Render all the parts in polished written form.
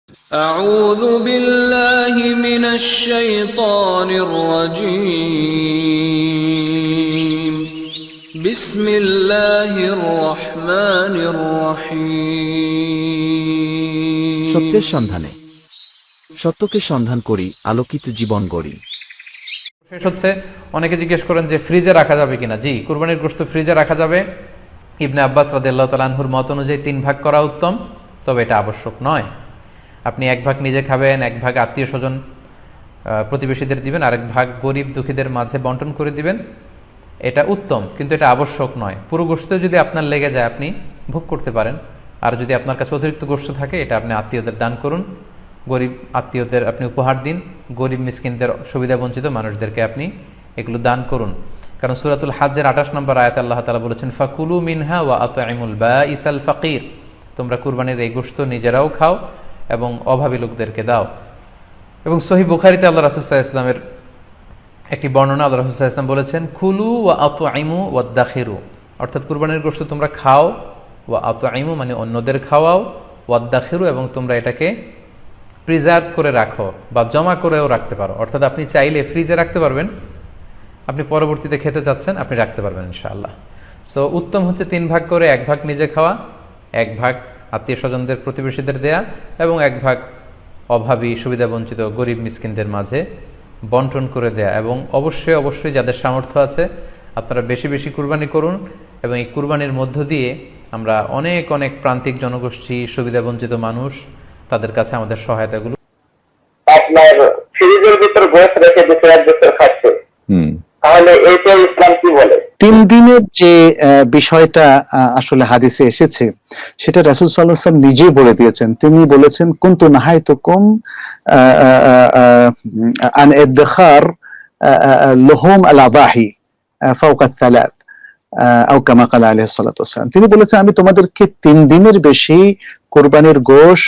أعوذ بالله من الشيطان الرجيم بسم الله الرحمن الرحيم সত্যের সন্ধানে সত্যকে সন্ধান করি, আলোকিত জীবন গড়ি। শেষ হচ্ছে, অনেকে জিজ্ঞেস করেন যে ফ্রিজে রাখা যাবে কিনা। জি, কুরবানির গোশত ফ্রিজে রাখা যাবে। ইবনে আব্বাস রাদিয়াল্লাহু তাআলা আনহুর মত অনুযায়ী 3 ভাগ করা উত্তম, তবে এটা আবশ্যক নয়। আপনি 1 ভাগ নিজে খাবেন, 1 ভাগ আত্মীয় স্বজন প্রতিবেশীদের দিবেন, আরেক ভাগ গরিব দুঃখীদের মাঝে বন্টন করে দিবেন। এটা উত্তম, কিন্তু এটা আবশ্যক নয়। পুরো গোশত যদি আপনার লেগে যায় আপনি ভোগ করতে পারেন, আর যদি আপনার কাছে অতিরিক্ত গোশত থাকে এটা আপনি আত্মীয়দের দান করুন, গরিব আত্মীয়দের আপনি উপহার দিন, গরিব মিসকিনদের, সুবিধা বঞ্চিত মানুষদেরকে আপনি এগুলো দান করুন। কারণ সূরাতুল হজ্জের 28 নম্বর আয়াতে আল্লাহ তাআলা বলেছেন, ফাকুলু মিনহা ওয়া আত'ইমুল বাঈসাল ফাকির, তোমরা কুরবানির এই গোশত নিজেরাও খাও এবং অভাবী লোকদেরকে দাও। এবং সহিহ বুখারীতে আল্লাহ রাসূল সাল্লাল্লাহু আলাইহি ওয়াসাল্লামের একটি বর্ণনা, আল্লাহ রাসূল সাল্লাল্লাহু আলাইহি ওয়াসাল্লাম বলেছেন, কুলু ওয়া আত'ইমু ওয়াদাখিরু, অর্থাৎ কুরবানির গোশত তোমরা খাও, ওয়া আত'ইমু মানে অন্যদের খাওয়াও, ওয়াদাখিরু এবং তোমরা এটাকে প্রিজার্ভ করে রাখো বা জমা করেও রাখতে পারো। অর্থাৎ আপনি চাইলে ফ্রিজে রাখতে পারবেন, আপনি পরবর্তীতে খেতে চাচ্ছেন আপনি রাখতে পারবেন ইনশাআল্লাহ। সো উত্তম হচ্ছে 3 ভাগ করে 1 ভাগ নিজে খাওয়া, 1 ভাগ আত্মীয় স্বজনদের প্রতিবেশীদের দেয়া এবং 1 ভাগ অভাবী সুবিধা বঞ্চিত গরিব মিসকিনদের মাঝে বন্টন করে দেয়া। এবং অবশ্যই অবশ্যই যাদের সামর্থ্য আছে আপনারা বেশি বেশি কুরবানি করুন, এবং এই কুরবানির মধ্য দিয়ে আমরা অনেক অনেক প্রান্তিক জনগোষ্ঠী, সুবিধা বঞ্চিত মানুষ, তাদের কাছে আমাদের সহায়তাগুলো। আপনার ফ্রিজের ভিতর গোশ রেখে 2-1 বছর খাচ্ছে, তাহলে এইটা ইসলাম কি বলে? 3 দিনের যে বিষয়টা আসলে হাদিসে এসেছে সেটা রাসূল সাল্লাল্লাহু আলাইহি ওয়াসাল্লাম নিজেই বলে দিয়েছেন। তিনি বলেছেন, কুনতু নাহাইতুকুম আন ইদখার লুহুম আল-আদাহি ফাওকা 3 আও কামা ক্বালা আলাইহিস সালাতু ওয়াসসালাম। তিনি বলেছেন, আমি তোমাদেরকে 3 দিনের বেশি কুরবানির গোশ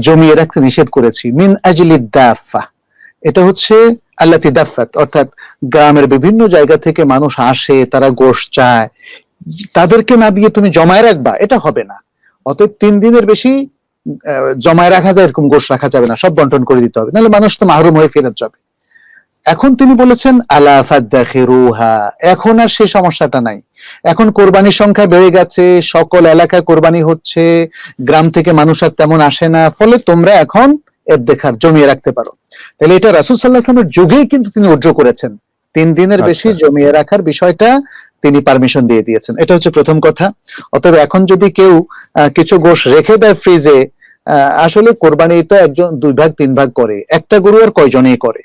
জমিয়ে রাখতে নিষেধ করেছি। মিন আজলি দাফা, এটা হচ্ছে আল্লাতি দাফাত, অর্থাৎ গ্রামের বিভিন্ন জায়গা থেকে মানুষ আসে, তারা গোশ চায়, তাদেরকে না দিয়ে তুমি জমায় রাখবা, এটা হবে না। অতএব 3 দিনের বেশি জমায় রাখা যায় এরকম গোশ রাখা যাবে না, সব বন্টন করে দিতে হবে, নাহলে মানুষ তো মাহরুম হয়ে ফেরত যাবে। এখন তিনি বলেছেন আলা ফাদাখিরুহা, এখন আর সেই সমস্যাটা নাই। এখন কোরবানির সংখ্যা বেড়ে গেছে, সকল এলাকায় কোরবানি হচ্ছে, গ্রাম থেকে মানুষ আর তেমন আসে না, ফলে তোমরা এখন এর দেখার জমিয়ে রাখতে পারো। তাহলে এটা রাসূল সাল্লাল্লাহু আলাইহি ওয়াসাল্লামের যুগেই কিন্তু তিনি উদ্র করেছেন, 3 দিনের বেশি জমিয়ে রাখার বিষয়টা তিনি পারমিশন দিয়ে দিয়েছেন। এটা হচ্ছে প্রথম কথা। অতএব এখন যদি কেউ কিছু গোশ রেখে দেয় ফ্রিজে, আসলে কোরবানিতে একজন 2 ভাগ 3 ভাগ করে, একটা গরু আর কয়জনেই করে।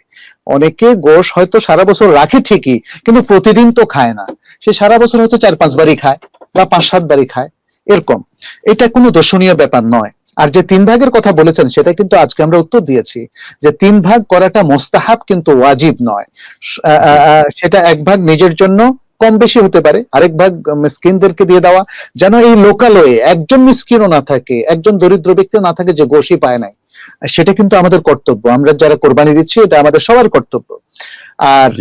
অনেকে গোশ হয়তো সারা বছর রাখে ঠিকই, কিন্তু প্রতিদিন তো খায় না, সে সারা বছর হয়তো 4-5 বারই খায় বা 5-7 বারই খায়, এরকম। এটা কোনো দর্শনীয় ব্যাপার নয়। আর যে 3 ভাগের কথা বলেছেন সেটা কিন্তু আজকে আমরা উত্তর দিয়েছি যে 3 ভাগ করাটা মুস্তাহাব কিন্তু ওয়াজিব নয়। সেটা 1 ভাগ নিজের জন্য কম বেশি হতে পারে, আরেক ভাগ মিসকিনদেরকে দিয়ে দেওয়া, যেন এই লোকালয়ে একজন মিসকিনও না থাকে, একজন দরিদ্র ব্যক্তিও না থাকে যে গোশই পায় নাই। সেটা কিন্তু আমাদের কর্তব্য, আমরা যারা কোরবানি দিচ্ছি এটা আমাদের সবার কর্তব্য। আর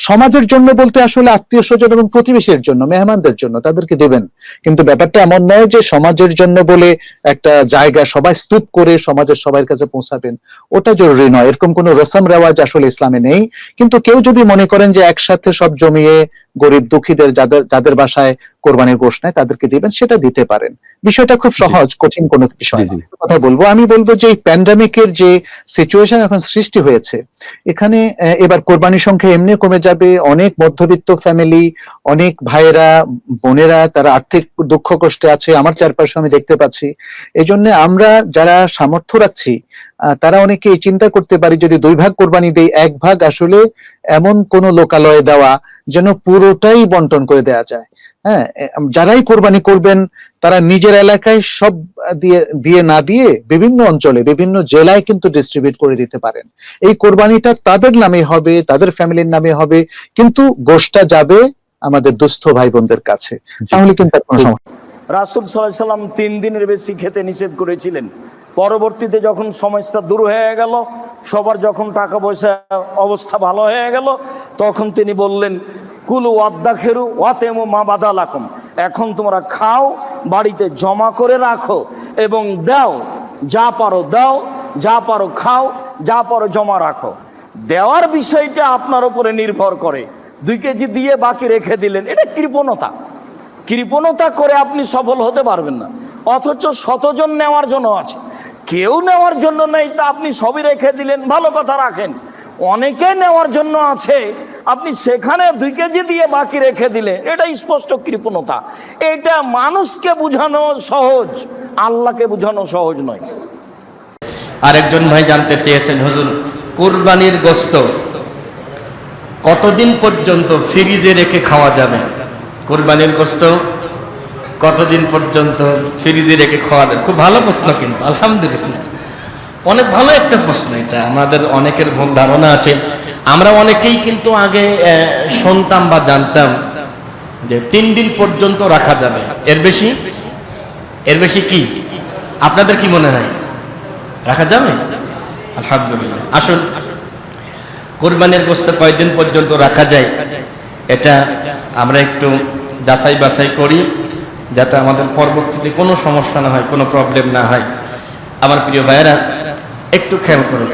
সমাজের জন্য বলতে আসলে আত্মীয় স্বজন এবং প্রতিবেশীর জন্য, মেহমানদের জন্য তাদেরকে দেবেন, কিন্তু ব্যাপারটা এমন নয় যে সমাজের জন্য বলে একটা জায়গা সবাই স্তূপ করে সমাজের সবার কাছে পৌঁছাবেন, ওটা জরুরি নয়। এরকম কোনো রসম রেওয়াজ আসলে ইসলামে নেই। কিন্তু কেউ যদি মনে করেন যে একসাথে সব জমিয়ে গরিব দুঃখীদের যাদের বাসায় কোরবানির গোশত নাই তাদেরকে দিবেন, সেটা দিতে পারেন। বিষয়টা খুব সহজ, কঠিন কোনো বিষয় না। কথা বলবো, আমি বলবো যে এই প্যান্ডেমিকের যে সিচুয়েশন এখন সৃষ্টি হয়েছে, এখানে এবার কোরবানির সংখ্যা এমনি কমে যাবে। অনেক মধ্যবিত্ত ফ্যামিলি, অনেক ভাইয়েরা বোনেরা তারা আর্থিক দুঃখ কষ্টে আছে, আমার চারপাশে আমি দেখতে পাচ্ছি। এই জন্য আমরা যারা সামর্থ্য রাখছি তারা অনেকে এই চিন্তা করতে পারি যদি 2 ভাগ কোরবানি দেই, 1 ভাগ আসলে এমন কোন লোকালয়ে দেওয়া যেন পুরোটাই বন্টন করে দেওয়া যায়। হ্যাঁ, যারাই কোরবানি করবেন তারা নিজের এলাকায় সব দিয়ে না দিয়ে বিভিন্ন অঞ্চলে, বিভিন্ন জেলায় কিন্তু ডিস্ট্রিবিউট করে দিতে পারেন। এই কোরবানিটা তাদের নামে হবে, তাদের ফ্যামিলির নামে হবে, কিন্তু গোশতটা যাবে আমাদের দুস্থ ভাই বোনদের কাছে, তাহলে কিন্তু কোনো সমস্যা। রাসূল সাল্লাল্লাহু আলাইহি ওয়াসাল্লাম 3 দিনের বেশি খেতে নিষেধ করেছিলেন। পরবর্তীতে যখন সমস্যা দূর হয়ে গেল, সবার যখন টাকা পয়সা অবস্থা ভালো হয়ে গেল, তখন তিনি বললেন, কুলু ওয়াদাখিরু ওয়াতেমু মা বাদালাকুম, এখন তোমরা খাও, বাড়িতে জমা করে রাখো এবং দাও, যা পারো দাও, যা পারো খাও, যা পারো জমা রাখো। দেওয়ার বিষয়টা আপনার উপরে নির্ভর করে। 2 কেজি দিয়ে বাকি রেখে দিলেন, এটা কৃপণতা। কৃপণতা করে আপনি সফল হতে পারবেন না। অথচ শতজন নেওয়ার জন্য আছে, কেউ নেওয়ার জন্য নেই, তা আপনি সবই রেখে দিলেন, ভালো কথা, রাখেন। অনেকে নেওয়ার জন্য আছে, আপনি সেখানে 2 কেজি দিয়ে বাকি রেখে দিলেন, এটা স্পষ্ট কৃপণতা। এটা মানুষকে বোঝানো সহজ, আল্লাহকে বোঝানো সহজ নয়। আরেকজন ভাই জানতে চেয়েছেন, হুজুর কুরবানির গোশত কতদিন পর্যন্ত ফ্রিজে রেখে খাওয়া যাবে? কুরবানির গোশত কতদিন পর্যন্ত ফ্রিজে রেখে খাওয়া যাবে? খুব ভালো প্রশ্ন, কিন্তু আলহামদুলিল্লাহ অনেক ভালো একটা প্রশ্ন। এটা আমাদের অনেকের ভুল ধারণা আছে। আমরা অনেকেই কিন্তু আগে শুনতাম বা জানতাম যে 3 দিন পর্যন্ত রাখা যাবে, এর বেশি কি আপনাদের কি মনে হয় রাখা যাবে? আলহামদুলিল্লাহ। আসুন, কুরবানির গোশত কয়দিন পর্যন্ত রাখা যায় এটা আমরা একটু যাচাই বাছাই করি, যাতে আমাদের পরবর্তীতে কোনো সমস্যা না হয়, কোনো প্রবলেম না হয়। আমার প্রিয় ভাইয়েরা, একটু খেয়াল করুন।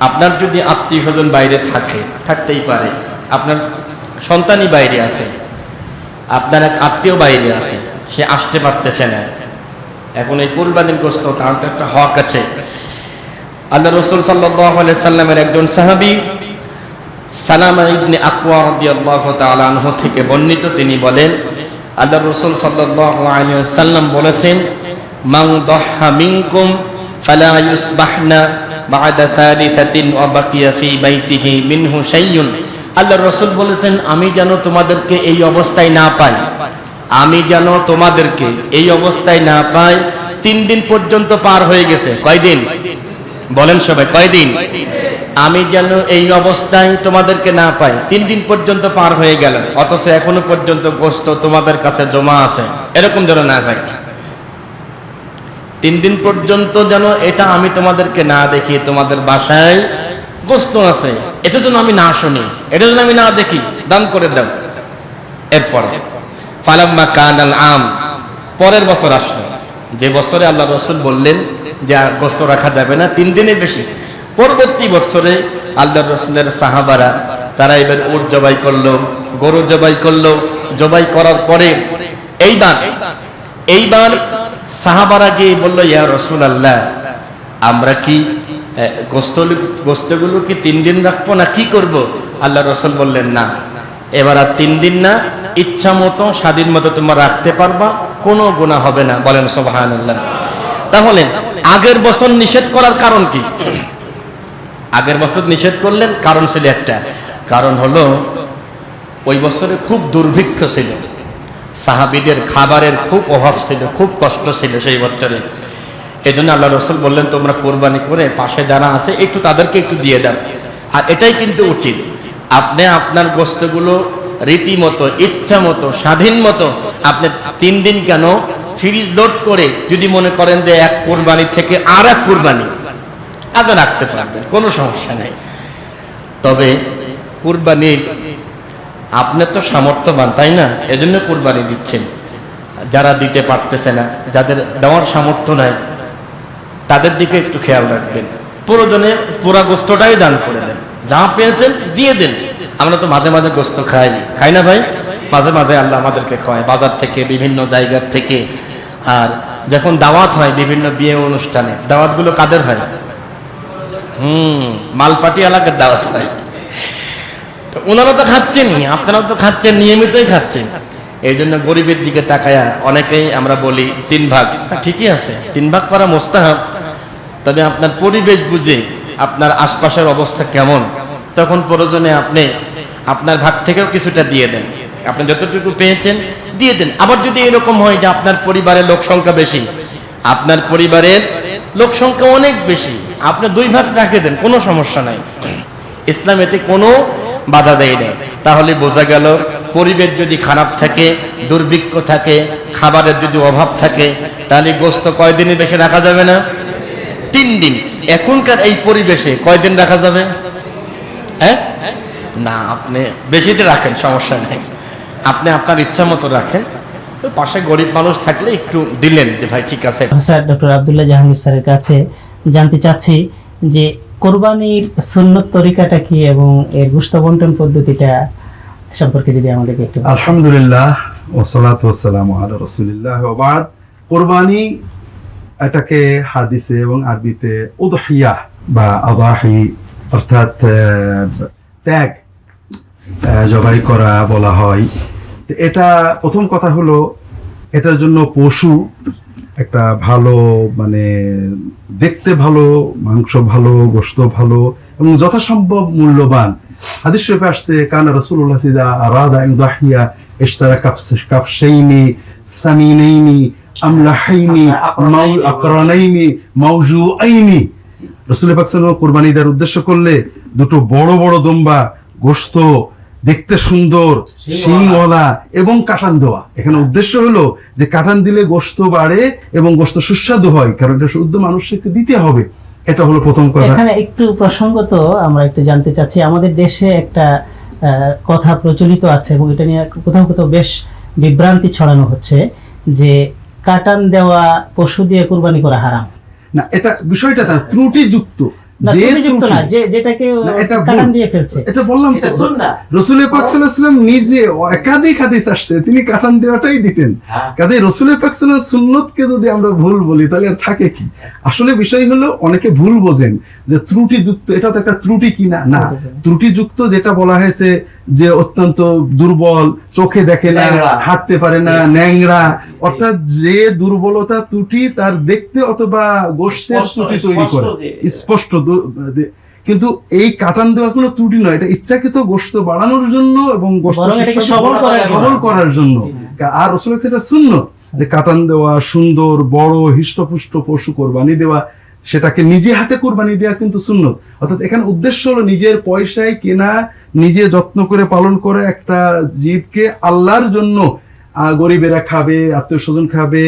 আপনার যদি আত্মীয় স্বজন বাইরে থাকতেই পারে, আপনার সন্তানই বাইরে আছে, আপনার এক আত্মীয় বাইরে আছে, সে আসতে পারতেছে না, এখন এই কুরবানির গোশত তার তো একটা হক আছে। আল্লাহ রাসূল সাল্লাল্লাহু আলাইহি সাল্লামের একজন সাহাবী সালামা ইবনে আকওয়া রাদিয়াল্লাহু তাআলা আনহু থেকে বর্ণিত, তিনি বলেন আল্লাহ রাসূল সাল্লাল্লাহু আলাইহি ওয়াসাল্লাম বলেছেন, মান দাহহা মিনকুম ফালা ইউসবাহনা বা'দা সালিসাতিন ওয়া বাকিয়া ফি বাইতিহি মিনহু শাইউন। আল্লাহ রাসূল বলেছেন, আমি যেন তোমাদেরকে এই অবস্থায় না পাই, আমি যেন তোমাদেরকে এই অবস্থায় না পাই। 3 দিন পর্যন্ত পার হয়ে গেছে। কয়দিন বলেন সবাই, কয়দিন? আমি যেন এই অবস্থায় তোমাদেরকে না পাই, 3 দিন পর্যন্ত পার হয়ে গেল, অথচ এখনো পর্যন্ত গোশত তোমাদের কাছে জমা আছে, এরকম যেন না হয়। 3 দিন পর্যন্ত যেন এটা আমি তোমাদেরকে না দেখি, তোমাদের বাসায় গোশত আছে, এটা যেন আমি না শুনি, এটা যেন আমি না দেখি, দান করে দাও। এরপর ফালাম্মা কানাল আম, পরের বছর আসলো, যে বছরে আল্লাহ রাসূল বললেন যে গোশত রাখা যাবে না 3 দিনের বেশি, পরবর্তী বছরে আল্লাহ রাসূলের সাহাবারা তারা এবার উট জবাই করলো, গরু জবাই করলো। জবাই করার পরে এইবার সাহাবারা গিয়ে বলল, ইয়া রাসূলুল্লাহ, আমরা কি গোশতগুলো কি 3 দিন রাখবো না কি করব? আল্লাহ রাসূল বললেন, না, এবার আর 3 দিন না, ইচ্ছা মতো স্বাধীন মতো তোমরা রাখতে পারবা, কোনো গুনাহ হবে না। বলেন সুবহানাল্লাহ। তাহলে আগের বছর নিষেধ করার কারণ কি? আগের বছর নিষেধ করলেন, কারণ ছিল একটা, কারণ হলো ওই বছরে খুব দুর্ভিক্ষ ছিল, সাহাবীদের খাবারের খুব অভাব ছিল, খুব কষ্ট ছিল সেই বছরে। এই জন্য আল্লাহ রাসূল বললেন, তোমরা কোরবানি করে পাশে যারা আছে একটু তাদেরকে একটু দিয়ে দাও। আর এটাই কিন্তু উচিত, আপনি আপনার গোশতগুলো রীতিমতো ইচ্ছা মতো স্বাধীন মতো আপনি 3 দিন কেন ফ্রিজ লোড করে যদি মনে করেন যে এক কোরবানি থেকে আর এক কোরবানি আপনি রাখতে পারবেন, কোনো সমস্যা নেই। তবে কুরবানির আপনার তো সামর্থ্যবান, তাই না? এজন্য কুরবানি দিচ্ছেন। যারা দিতে পারতেছে না, যাদের দেওয়ার সামর্থ্য নাই, তাদের দিকে একটু খেয়াল রাখবেন। প্রয়োজনে পুরা গোশতটাই দান করে দেন, যা পেয়েছেন দিয়ে দেন। আমরা তো মাঝে মাঝে গোশত খাই না ভাই? মাঝে মাঝে আল্লাহ আমাদেরকে খাওয়ায়, বাজার থেকে, বিভিন্ন জায়গার থেকে। আর যখন দাওয়াত হয় বিভিন্ন বিয়ে অনুষ্ঠানে, দাওয়াতগুলো কাদের হয়? মালপাটি এলাকার দাওয়াত হয়। তো ওনারা তো খাচ্ছেনই, আপনারাও তো খাচ্ছেন, নিয়মিতই খাচ্ছেন। এই জন্য গরিবের দিকে তাকায়া অনেকেই আমরা বলি 3 ভাগ। ঠিকই আছে, 3 ভাগ করা মুস্তাহাব, তবে আপনার পরিবেশ বুঝে, আপনার আশপাশের অবস্থা কেমন, তখন প্রয়োজনে আপনি আপনার ভাগ থেকেও কিছুটা দিয়ে দেন। আপনি যতটুকু পেয়েছেন দিয়ে দেন। আবার যদি এরকম হয় যে আপনার পরিবারের লোক সংখ্যা বেশি, আপনার পরিবারের লোক সংখ্যা অনেক বেশি, আপনি 2 ভাগ রেখে দেন, কোনো সমস্যা নাই। ইসলাম এতে কোনো বাধা দেয় না। তাহলে বোঝা গেল, পরিবেশ যদি খারাপ থাকে, দুর্ভিক্ষ থাকে, খাবারের যদি অভাব থাকে, তাহলে গোশত কয়দিনের বেশি রাখা যাবে না? 3 দিন। এখনকার এই পরিবেশে কয়দিন রাখা যাবে? হ্যাঁ, না, আপনি বেশিতে রাখেন, সমস্যা নেই, আপনি আপনার ইচ্ছা মতো রাখেন। পাশে গরিব মানুষ থাকলে একটু দিলেন যে ভাই ঠিক আছে। স্যার, ডক্টর আব্দুল্লাহ জাহাঙ্গীর স্যারের কাছে জানতে চাচ্ছি যে কোরবানির সুন্নত তরিকাটা কি এবং এর গোশত বন্টন পদ্ধতিটা সম্পর্কে যদি আমাদেরকে একটু বলেন। আলহামদুলিল্লাহ ওয়াসসালাতু ওয়াসসালামু আলা রাসূলিল্লাহ ওয়া বাদ। কোরবানি এটাকে হাদিসে এবং আরবিতে উদহিয়া বা আদাহি অর্থাৎ ত্যাগ জবাই করা বলা হয়। তো এটা প্রথম কথা হলো এটার জন্য পশু একটা ভালো মানে দেখতে ভালো, মাংস ভালো, গোশত ভালো এবং যথাসম্ভব মূল্যবান। হাদিস শরীফে আসছে কানা রাসূলুল্লাহ ইযা আরাদা আন ইউদাহিয়া ইশতারা কাফশাইনি সামিনাইনি আমলাহাইনি আকরানাইনি মাওজুআইনি। রাসূল পাক সাল্লাল্লাহু আলাইহি ওয়াসাল্লাম কুরবানি দেওয়ার উদ্দেশ্য করলে দুটো বড় বড় দম্বা, গোশত দেখতে সুন্দর, শিংওয়ালা এবং কাটান দেওয়া। এখানে উদ্দেশ্য হলো যে কাটান দিলে গোশত বাড়ে এবং গোশত সুস্বাদু হয়, কারণ এটা শুদ্ধ মানুষকে দিতে হবে। এটা হলো প্রথম কথা। এখানে একটু প্রসঙ্গত আমরা একটু জানতে চাচ্ছি, আমাদের দেশে একটা কথা প্রচলিত আছে এবং এটা নিয়ে কোথাও কোথাও বেশ বিভ্রান্তি ছড়ানো হচ্ছে যে কাটান দেওয়া পশু দিয়ে কুরবানি করা হারাম। না, এটা বিষয়টা তার ত্রুটিযুক্ত, যেটাকে কাটান দিয়ে ফেলছে। এটা বললাম তো, রাসূল পাক সাল্লাল্লাহু আলাইহি ওয়াসাল্লাম নিজে একাধিক হাদিস আসছে তিনি কাটান দেওয়াটাই দিতেন। কাজে রাসূল পাক সাল্লাল্লাহু আলাইহি ওয়াসাল্লাম সুন্নতকে যদি আমরা ভুল বলি তাহলে আর থাকে কি? আসলে বিষয় হলো অনেকে ভুল বোঝেন যে ত্রুটিযুক্ত, এটা তো একটা ত্রুটি কিনা না। ত্রুটিযুক্ত যেটা বলা হয়েছে যে অত্যন্ত দুর্বল, চোখে দেখে না, হাঁটতে পারে না, ন্যাংরা, অর্থাৎ যে দুর্বলতা ত্রুটি তার দেখতে অথবা গোশতের ত্রুটি তৈরি করে স্পষ্ট। কিন্তু এই কাটান দেওয়া কোনো ত্রুটি নয়, এটা ইচ্ছাকৃত গোশত বাড়ানোর জন্য এবং গোশত সবল করার জন্য। আর রাসূলের এটা সুন্নাত যে কাটান দেওয়া, সুন্দর বড় হিষ্টপুষ্ট পশু কোরবানি দেওয়া, সেটাকে নিজে হাতে কোরবানি দেওয়া কিন্তু সুন্নত। অর্থাৎ এখানে উদ্দেশ্য হলো নিজের পয়সায় কেনা, নিজে যত্ন করে পালন করে একটা জীবকে আল্লাহর জন্য, গরিবেরা খাবে, আত্মীয় স্বজন খাবে,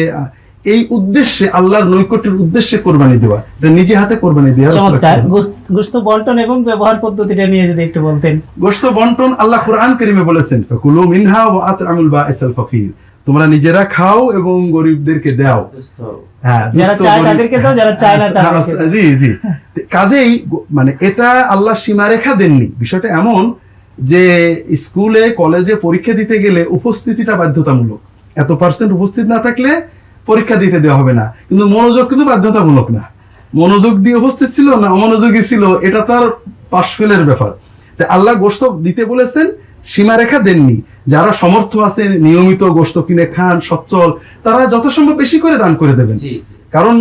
এই উদ্দেশ্যে আল্লাহর নৈকট্যের উদ্দেশ্যে কোরবানি দেওয়া, এটা নিজে হাতে কোরবানি দেওয়া। গোশত বন্টন এবং ব্যবহার পদ্ধতিটা নিয়ে যদি একটু বলতেন। গোশত বন্টন আল্লাহ কুরআন কারীমে বলেছেন ফাকুলু মিনহা ওয়া আত'আমুল বাঈসাল ফাকির, তোমরা নিজেরা খাও এবং গরিবদেরকে দাও। হ্যাঁ, যারা চায় তাদেরকে দাও, যারা চায় না তাদেরকে দাও। জি জি। কাজেই মানে এটা আল্লাহ সীমারেখা দেননি। বিষয়টা এমন যে স্কুলে কলেজে পরীক্ষা দিতে গেলে উপস্থিতিটা বাধ্যতামূলক। এত পার্সেন্ট উপস্থিত না থাকলে পরীক্ষা দিতে দেওয়া হবে না, কিন্তু মনোযোগ কিন্তু বাধ্যতামূলক না। মনোযোগ দিয়ে উপস্থিত ছিল না অমনোযোগী ছিল, এটা তার পাশ ফেলের ব্যাপার। তাই আল্লাহ গোশত দিতে বলেছেন, সীমারেখা দেননি। যারা সমর্থ আছে নিয়মিত গোশত কিনে খান, সচ্ছল, তারা যথাসম্ভব বেশি করে দান করে দেবেন। কারণ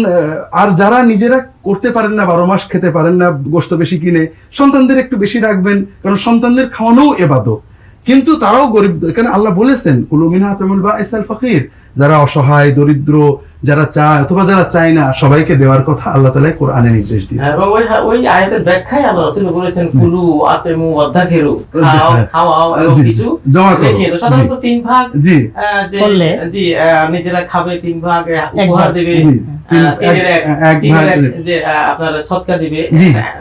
আর যারা নিজেরা করতে পারেন না, 12 মাস খেতে পারেন না, গোশত বেশি কিনে সন্তানদের একটু বেশি রাখবেন, কারণ সন্তানদের খাওয়ানোও ইবাদত। কিন্তু তারাও গরিব, এখানে আল্লাহ বলেছেন কুলু মিনহা আত'আমুল বাঈসাল ফাকির, যারা অসহায়, দরিদ্র, যারা চায় অথবা যারা চায় না, সবাইকে দেওয়ার কথা আল্লাহ তাআলা কোরআনে নির্দেশ দিয়েছেন। এবং ওই আয়াতের ব্যাখ্যায় আল্লাহ রাসূল বলেছেন কুলু আতিমু ওয়াদাখিরু, খাও এবং কিছু জমা করো। সাধারণত 3 ভাগ যে নিজেরা খাবে, 3 ভাগ উপহার দেবে, 1 ভাগ যে আপনারা সদকা দিবে,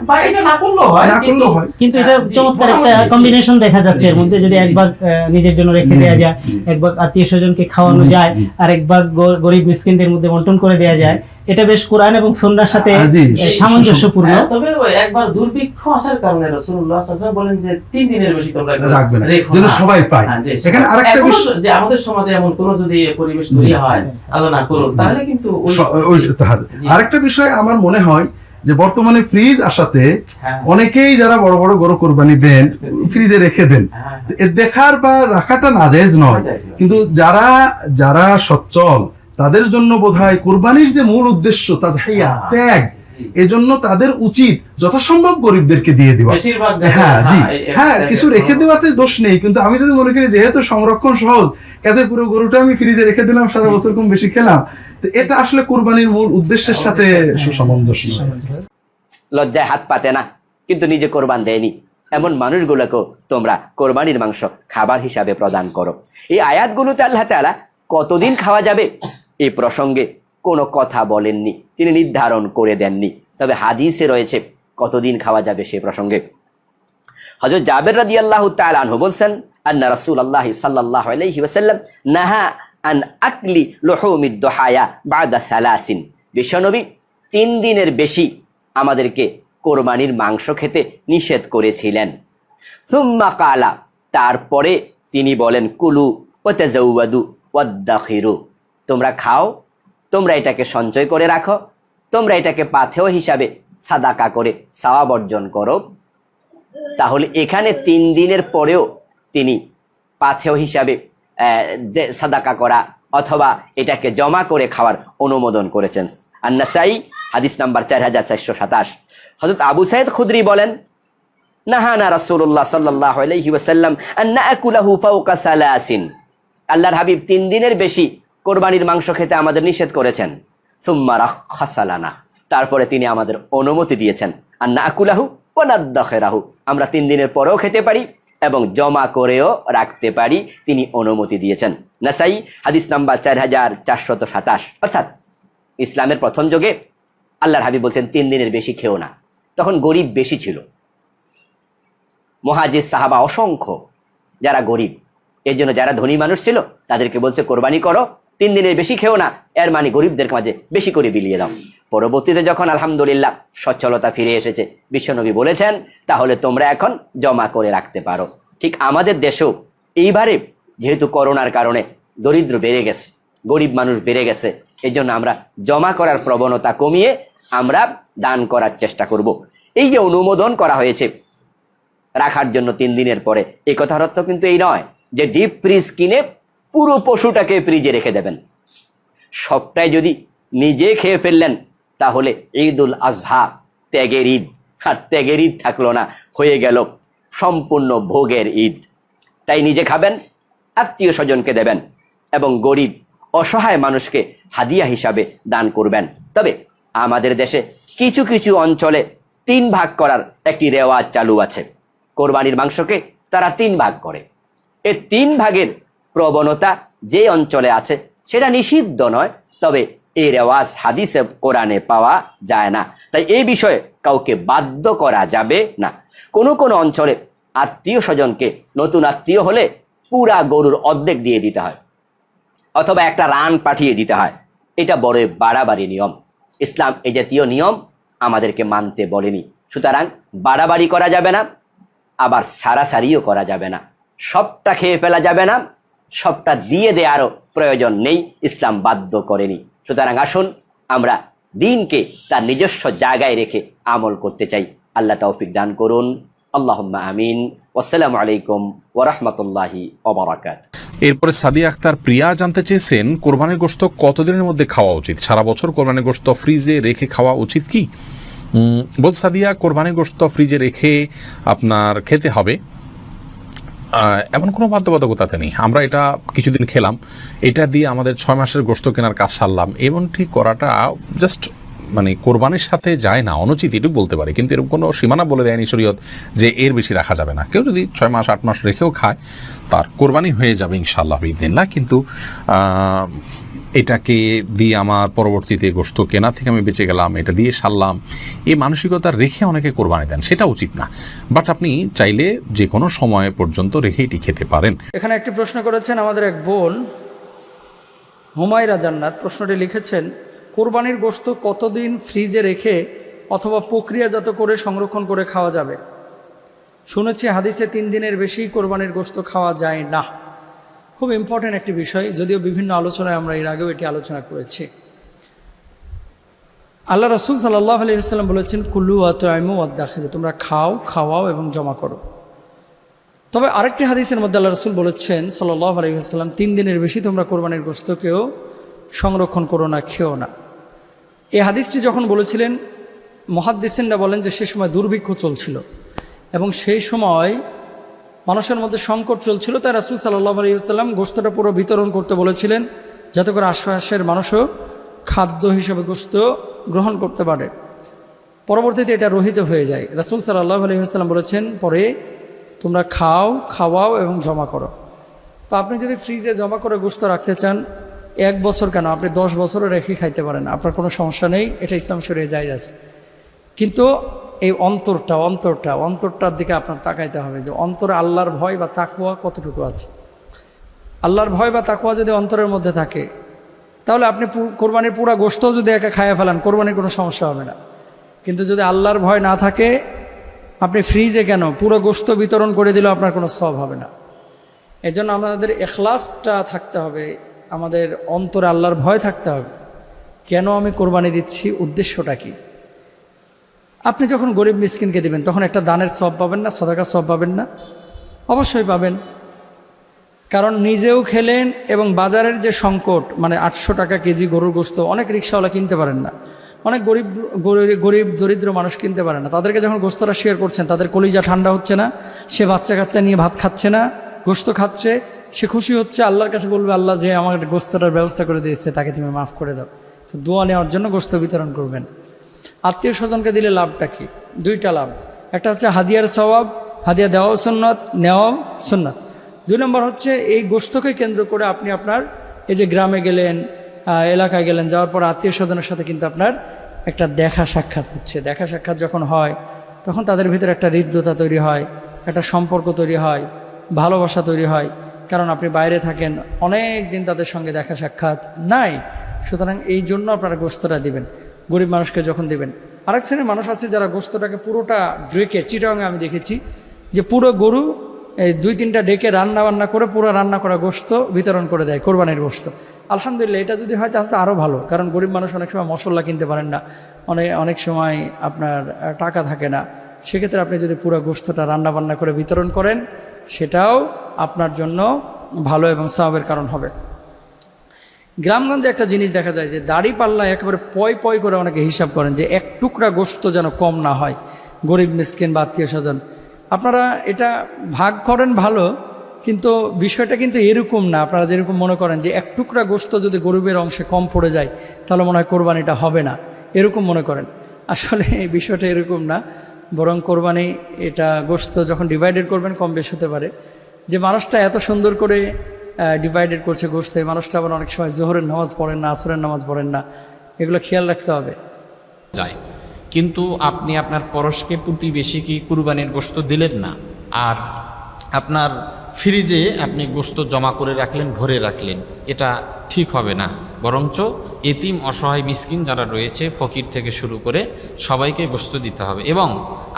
বা এটা না করলেও হয়। কিন্তু এটা চমৎকার একটা কম্বিনেশন দেখা যাচ্ছে এর মধ্যে, যদি 1 ভাগ নিজের জন্য রেখে দেওয়া যায়, 1 ভাগ আত্মীয়-স্বজনকে খাওয়ানো যায়, আর 1 ভাগ গরিব মিসকিনদের মধ্যে বন্টন করে দেওয়া যায়। এটা বেশ কোরআন এবং সুন্নাহর সাথে সামঞ্জস্যপূর্ণ। তবে একবার দুর্ভিক্ষ আসার কারণে রাসূলুল্লাহ সাল্লাল্লাহু আলাইহি ওয়াসাল্লাম বলেন যে 3 দিনের বেশি তোমরা রাখবে না, যেন সবাই পায়। এখানে আরেকটা বিষয় যে আমাদের সমাজে এমন কোন যদি পরিবেশ তৈরি হয়, আল্লাহ না করুন, তাহলে কিন্তু আরেকটা বিষয় আমার মনে হয় যে বর্তমানে ফ্রিজ আসাতে অনেকেই যারা বড় বড় গরু কোরবানি দেন ফ্রিজে রেখে দেন, দেখার বা রাখাটা নাজায়েজ নয়। কিন্তু যারা সচ্ছল তাদের জন্য বোধহয় কোরবানির যে মূল উদ্দেশ্য তাদহিয়া, ত্যাগ, এজন্য তাদের উচিত যথাসম্ভব গরিবদেরকে দিয়ে দেওয়া। হ্যাঁ, কিছু রেখে দেওয়াতে দোষ নেই, কিন্তু আমি যদি মনে করি যেহেতু সংরক্ষণ সহজ, কাজে পুরো গরুটা আমি ফ্রিজে রেখে দিলাম, সারা বছর কম বেশি খেলাম, তো এটা আসলে কোরবানির মূল উদ্দেশ্যের সাথে সুসামঞ্জস্য। লজ্জায় হাত পাতে না, কিন্তু নিজে কোরবান দেয়নি এমন মানুষগুলোকেও তোমরা কোরবানির মাংস খাবার হিসাবে প্রদান করো। এই আয়াতগুলোতে আল্লাহ তাআলা কতদিন খাওয়া যাবে এই প্রসঙ্গে কোনো কথা বলেননি, তিনি নির্ধারণ করে দেননি। তবে হাদিসে রয়েছে কতদিন খাওয়া যাবে সে প্রসঙ্গে। হযরত জাবের রাদিয়াল্লাহু তাআলা আনহু বলেন, আন্না রাসূলুল্লাহ সাল্লাল্লাহু আলাইহি ওয়াসাল্লাম নাহা আন আকলি লুহুমিদ দুহায়া বাদা সালাসিন, বিশ্বনবী 3 দিনের বেশি আমাদেরকে কোরবানির মাংস খেতে নিষেধ করেছিলেন। সুম্মা কালা, তারপরে তিনি বলেন, কুলু ওয়াতাজাওয়াদু ওয়াদ্দাখিরু, তোমরা খাও, তোমরা এটাকে সঞ্চয় করে রাখো, তোমরা এটাকে পাথেয় হিসাবে সাদাকা করে সওয়াব অর্জন করো। তাহলে এখানে 3 দিনের পরেও তিনি পাথেয় হিসাবে সাদাকা করা অথবা এটাকে জমা করে খাওয়ার অনুমোদন করেছেন। আন-নাসাই হাদিস নাম্বার 4427। হযরত আবু সাঈদ খুদরি বলেন, নাহানা রাসূলুল্লাহ সাল্লাল্লাহু আলাইহি ওয়াসাল্লাম আন নাকুলাহু ফাওকা 3। আল্লাহর হাবিব 3 দিনের বেশি কোরবানির মাংস খেতে আমাদের নিষেধ করেছেন। সুম্মা রাখাসা লানা, তারপরে তিনি আমাদের অনুমতি দিয়েছেন আন নাকুলাহু ওয়া নাদাখিরাহু, আমরা 3 দিনের পরেও খেতে পারি এবং জমা করেও রাখতে পারি, তিনি অনুমতি দিয়েছেন। নাসাই হাদিস নাম্বার 4427। অর্থাৎ ইসলামের প্রথম যুগে আল্লাহর হাবিব বলছেন 3 দিনের বেশি খেও না। তখন গরিব বেশি ছিল, মুহাজির সাহাবা অসংখ্য যারা গরিব, এর জন্য যারা ধনী মানুষ ছিল তাদেরকে বলছে কোরবানি করো, 3 দিনের বেশি খেও না, এর মানে গরিবদের মাঝে বেশি করে বিলিয়ে দাও। পরবর্তীতে যখন আলহামদুলিল্লাহ সচ্ছলতা ফিরে এসেছে, বিশ্বনবী বলেছেন তাহলে তোমরা এখন জমা করে রাখতে পারো। ঠিক আমাদের দেশেও এইবারে যেহেতু করোনার কারণে দরিদ্র বেড়ে গেছে, গরিব মানুষ বেড়ে গেছে, এই জন্য আমরা জমা করার প্রবণতা কমিয়ে আমরা দান করার চেষ্টা করব। এই যে অনুমোদন করা হয়েছে রাখার জন্য 3 দিনের পরে, এই কথার অর্থ কিন্তু এই নয় যে ডিপ ফ্রিজ কিনে পুরো পশুটাকে ফ্রিজে রেখে দেবেন। সবটাই যদি নিজে খেয়ে ফেললেন তাহলে ঈদুল আজহা, ত্যাগের ঈদ, আর ত্যাগের ঈদ থাকলো না, হয়ে গেল সম্পূর্ণ ভোগের ঈদ। তাই নিজে খাবেন, আত্মীয় স্বজনকে দেবেন এবং গরিব অসহায় মানুষকে হাদিয়া হিসাবে দান করবেন। তবে আমাদের দেশে কিছু কিছু অঞ্চলে 3 ভাগ করার একটি রেওয়াজ চালু আছে। কোরবানির মাংসকে তারা 3 ভাগ করে। এই 3 ভাগের প্রবণতা যে অঞ্চলে আছে সেটা নিষিদ্ধ নয়, তবে এই রেওয়াজ হাদিসে কোরআনে পাওয়া যায় না। তাই এই বিষয়ে কাউকে বাধ্য করা যাবে না। কোনো কোনো অঞ্চলে আত্মীয় স্বজনকে, নতুন আত্মীয় হলে পুরা গরুর অর্ধেক দিয়ে দিতে হয় অথবা একটা রান পাঠিয়ে দিতে হয়। এটা বড় বাড়াবাড়ি নিয়ম। ইসলাম এই জাতীয় নিয়ম আমাদেরকে মানতে বলেনি। সুতরাং বাড়াবাড়ি করা যাবে না, আবার সারাসারিও করা যাবে না। সবটা খেয়ে ফেলা যাবে না, সবটা দিয়ে দেওয়ারও প্রয়োজন নেই, ইসলাম বাধ্য করেনি। সুতরাং আসুন আমরা দিনকে তার নিজস্ব জায়গায় রেখে আমল করতে চাই। আল্লাহ তৌফিক দান করুন। আল্লাহুম্মা আমিন। আসসালামু আলাইকুম ওয়া রাহমাতুল্লাহি ওয়া বারাকাতুহু। এরপরে সাদিয়া আক্তার প্রিয়া জানতে চেয়েছেন, কোরবানির গোশত কতদিনের মধ্যে খাওয়া উচিত? সারা বছর কোরবানির গোশত ফ্রিজে রেখে খাওয়া উচিত কি? বল সাদিয়া, কোরবানির গোশত ফ্রিজে রেখে আপনার খেতে হবে এমন কোনো বাধ্যবাধকতাতে নেই। আমরা এটা কিছুদিন খেলাম, এটা দিয়ে আমাদের 6 মাসের গোশত কেনার কাজ সারলাম, এমনটি করাটা জাস্ট মানে কোরবানির সাথে যায় না, অনুচিত এটুকু বলতে পারি। কিন্তু এরকম কোনো সীমানা বলে দেয়নি শরীয়ত যে এর বেশি রাখা যাবে না। কেউ যদি 6 মাস 8 মাস রেখেও খায় তার কোরবানি হয়ে যাবে ইনশাআল্লাহ বিদিনিল্লাহ। কিন্তু এটাকে দিয়ে আমার পরবর্তীতে গোশত কেনা থেকে আমি বেঁচে গেলাম, এটা দিয়ে সারলাম, এই মানসিকতা রেখে অনেকে কোরবানি দেন, সেটা উচিত না। বাট আপনি চাইলে যে কোনো সময় পর্যন্ত রেখে এটি খেতে পারেন। এখানে একটি প্রশ্ন করেছেন আমাদের এক বোন হুমায়রা জান্নাত। প্রশ্নটি লিখেছেন, কোরবানির গোশত কতদিন ফ্রিজে রেখে অথবা প্রক্রিয়াজাত করে সংরক্ষণ করে খাওয়া যাবে? শুনেছি হাদিসে 3 দিনের বেশি কোরবানির গোশত খাওয়া যায় না। খুব ইম্পর্ট্যান্ট একটি বিষয়, যদিও বিভিন্ন আলোচনায় আমরা এর আগেও এটি আলোচনা করেছি। আল্লাহ রাসূল সাল্লাল্লাহু আলাইহি ওয়াসাল্লাম বলেছেন, কুলু ওয়াতআইমু ওয়াদ্দাখিরু, তোমরা খাও, খাওয়াও এবং জমা করো। তবে আরেকটি হাদিসের মধ্যে আল্লাহ রাসূল বলেছেন সাল্লাল্লাহু আলাইহি ওয়াসাল্লাম, 3 দিনের বেশি তোমরা কোরবানির গোশতকেও সংরক্ষণ করো না, খেও না। এই হাদিসটি যখন বলেছিলেন, মুহাদ্দিসিনরা বলেন যে সে সময় দুর্ভিক্ষ চলছিল এবং সেই সময় মানুষের মধ্যে সংকট চলছিল, তাই রাসূল সাল্লাল্লাহু আলাইহি ওয়াসাল্লাম গোশতটা পুরো বিতরণ করতে বলেছিলেন, যাতে করে আশপাশের মানুষও খাদ্য হিসেবে গোশত গ্রহণ করতে পারে। পরবর্তীতে এটা রহিত হয়ে যায়। রাসূল সাল্লাল্লাহু আলাইহি ওয়াসাল্লাম বলেছেন, পরে তোমরা খাও, খাওয়াও এবং জমা করো। তো আপনি যদি ফ্রিজে জমা করে গোশত রাখতে চান, 1 বছর কেন, আপনি 10 বছরও রেখে খাইতে পারেন, আপনার কোনো সমস্যা নেই, এটা ইসলাম শরীয়তে জায়েজ আছে। কিন্তু এই অন্তরটার দিকে আপনার তাকাইতে হবে যে অন্তরে আল্লাহর ভয় বা তাকওয়া কতটুকু আছে। আল্লাহর ভয় বা তাকওয়া যদি অন্তরের মধ্যে থাকে, তাহলে আপনি কোরবানির পুরা গোশতও যদি একা খাইয়া ফেলান, কোরবানির কোনো সমস্যা হবে না। কিন্তু যদি আল্লাহর ভয় না থাকে, আপনি ফ্রিজে কেন পুরো গোশত বিতরণ করে দিলেও আপনার কোনো সওয়াব হবে না। এজন্য আমাদের ইখলাসটা থাকতে হবে, আমাদের অন্তরে আল্লাহর ভয় থাকতে হবে। কেন আমি কোরবানি দিচ্ছি, উদ্দেশ্যটা কি? আপনি যখন গরিব মিসকিনকে দিবেন তখন একটা দানের সওয়াব পাবেন না, সাদাকার সওয়াব পাবেন না? অবশ্যই পাবেন। কারণ নিজেও খেলেন এবং বাজারের যে সংকট, মানে 800 টাকা কেজি গরুর গোশত অনেক রিক্সাওয়ালা কিনতে পারেন না, অনেক গরিব দরিদ্র মানুষ কিনতে পারে না। তাদেরকে যখন গোশতটা শেয়ার করছেন, তাদের কলিজা ঠান্ডা হচ্ছে না, সে বাচ্চা কাচ্চা নিয়ে ভাত খাচ্ছে না, গোশত খাচ্ছে, সে খুশি হচ্ছে, আল্লাহর কাছে বলবে, আল্লাহ যে আমার গোশতটার ব্যবস্থা করে দিয়েছে তাকে তুমি মাফ করে দাও। তো দোয়া নেওয়ার জন্য গোশত বিতরণ করবেন। আত্মীয় স্বজনকে দিলে লাভটা কি? দুইটা লাভ। একটা হচ্ছে হাদিয়ার সওয়াব, হাদিয়া দেওয়াও সুন্নাত, নেওয়াও সুন্নাত। 2 নম্বর হচ্ছে এই গোশতকে কেন্দ্র করে আপনি আপনার এই যে গ্রামে গেলেন, এলাকায় গেলেন, যাওয়ার পর আত্মীয় স্বজনের সাথে কিন্তু আপনার একটা দেখা সাক্ষাৎ হচ্ছে। দেখা সাক্ষাৎ যখন হয় তখন তাদের ভিতরে একটা হৃদ্যতা তৈরি হয়, একটা সম্পর্ক তৈরি হয়, ভালোবাসা তৈরি হয়। কারণ আপনি বাইরে থাকেন, অনেক দিন তাদের সঙ্গে দেখা সাক্ষাৎ নাই। সুতরাং এই জন্য আপনারা গোশতটা দিবেন, গরিব মানুষকে যখন দিবেন। আরেক শ্রেণীর মানুষ আছে যারা গোশতটাকে পুরোটা ডেকে, চিটাগাঙে আমি দেখেছি যে পুরো গরু 2-3টা ডেকে রান্না করে পুরো রান্না করা গোশত বিতরণ করে দেয়, কোরবানির গোশত। আলহামদুলিল্লাহ, এটা যদি হয় তাহলে তো আরও ভালো। কারণ গরিব মানুষ অনেক সময় মশলা কিনতে পারেন না, অনেক সময় আপনার টাকা থাকে না। সেক্ষেত্রে আপনি যদি পুরো গোশতটা রান্না করে বিতরণ করেন, সেটাও আপনার জন্য ভালো এবং সওয়াবের কারণ হবে। গ্রামগঞ্জে একটা জিনিস দেখা যায় যে দাড়ি পাল্লায় একেবারে পয় করে অনেকে হিসাব করেন যে 1 টুকরা গোশত যেন কম না হয় গরিব মিসকিন বা আত্মীয় স্বজন। আপনারা এটা ভাগ করেন ভালো, কিন্তু বিষয়টা কিন্তু এরকম না। আপনারা যেরকম মনে করেন যে 1 টুকরা গোশত যদি গরিবের অংশে কম পড়ে যায় তাহলে মনে হয় কোরবানিটা হবে না, এরকম মনে করেন। আসলে এই বিষয়টা এরকম না, বরং কোরবানি এটা গোশত যখন ডিভাইডেড করবেন কম বেশ হতে পারে। যে মানুষটা এত সুন্দর করে ডিভাইডেড করছে গোশত, এই মানুষটা আবার অনেক সময় জোহরের নামাজ পড়েন না, আসরের নামাজ পড়েন না, এগুলো খেয়াল রাখতে হবে। যায় কিন্তু আপনি আপনার পরশকে প্রতিবেশীকে কুরবানির গোশত দিলেন না, আর আপনার ফ্রিজে আপনি গোশত জমা করে রাখলেন, ভরে রাখলেন, এটা ঠিক হবে না। বরঞ্চ এতিম অসহায় মিসকিন যারা রয়েছে, ফকির থেকে শুরু করে সবাইকে গোশত দিতে হবে। এবং